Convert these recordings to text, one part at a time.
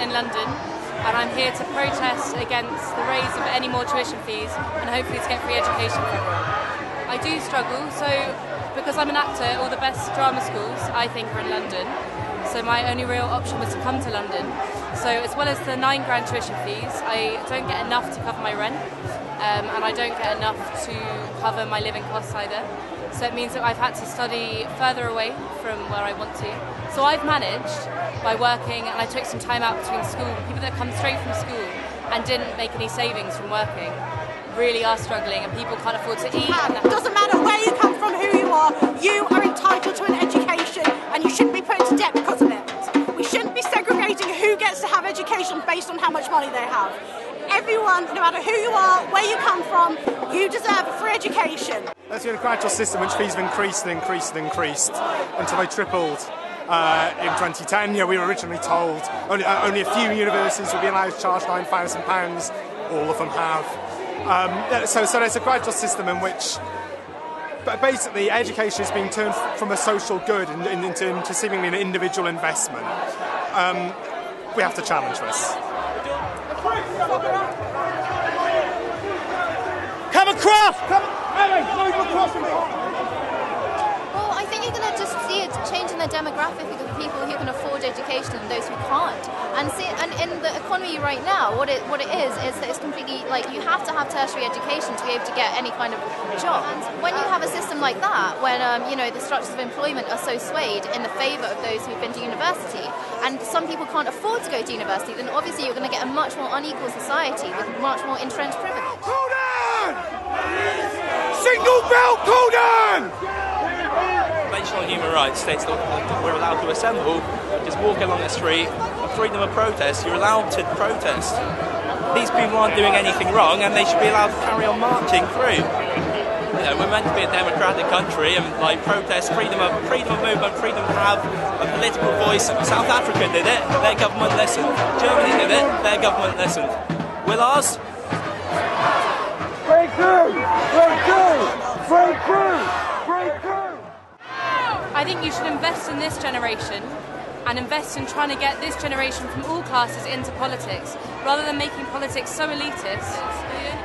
in London, and I'm here to protest against the raise of any more tuition fees and hopefully to get free education for everyone. I do struggle, so because I'm an actor, all the best drama schools I think are in London, so my only real option was to come to London. So as well as the £9,000 tuition fees, I don't get enough to cover my rent, and I don't get enough to cover my living costs either. So it means that I've had to study further away from where I want to. So I've managed by working, and I took some time out between school. People that come straight from school and didn't make any savings from working really are struggling, and people can't afford to eat. It doesn't matter where you come from, who you are entitled to an education, and you shouldn't be put into debt because of it. We shouldn't be segregating who gets to have education based on how much money they have. Everyone, no matter who you are, where you come from, you deserve a free education. There's been a gradual system which fees have increased and increased and increased until they tripled in 2010. We were originally told only a few universities would be allowed to charge £9,000. All of them have. So there's a gradual system in which basically education is being turned from a social good into seemingly an individual investment. We have to challenge this. Come across! Move across a bit! Well, I think you're going to just see a change in the demographic of the people who can afford education and those who can't. And in the economy right now, what it is that it's completely like you have to have tertiary education to be able to get any kind of job. And when you have a system like that, when the structures of employment are so swayed in the favour of those who've been to university, and some people can't afford to go to university, then obviously you're going to get a much more unequal society with much more entrenched privilege. Hold on! Single belt, hold on! Convention on Human Rights states that we're allowed to assemble, just walk along the street, freedom of protest, you're allowed to protest. These people aren't doing anything wrong and they should be allowed to carry on marching through. We're meant to be a democratic country and protest, freedom of movement, freedom to have a political voice. South Africa did it, their government listened. Germany did it, their government listened. Will ours? Break through! Break through! Break through! Break through! I think you should invest in this generation and invest in trying to get this generation from all classes into politics, rather than making politics so elitist,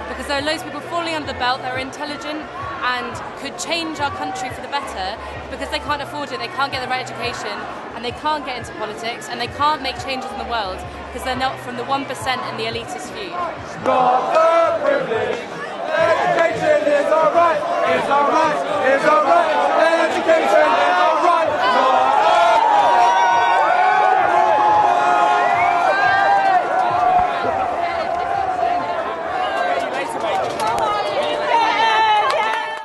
because there are loads of people falling under the belt that are intelligent and could change our country for the better, because they can't afford it, they can't get the right education, and they can't get into politics, and they can't make changes in the world, because they're not from the 1% and the elitist view. Not a privilege. Education is our right. It's our right. It's our right. Education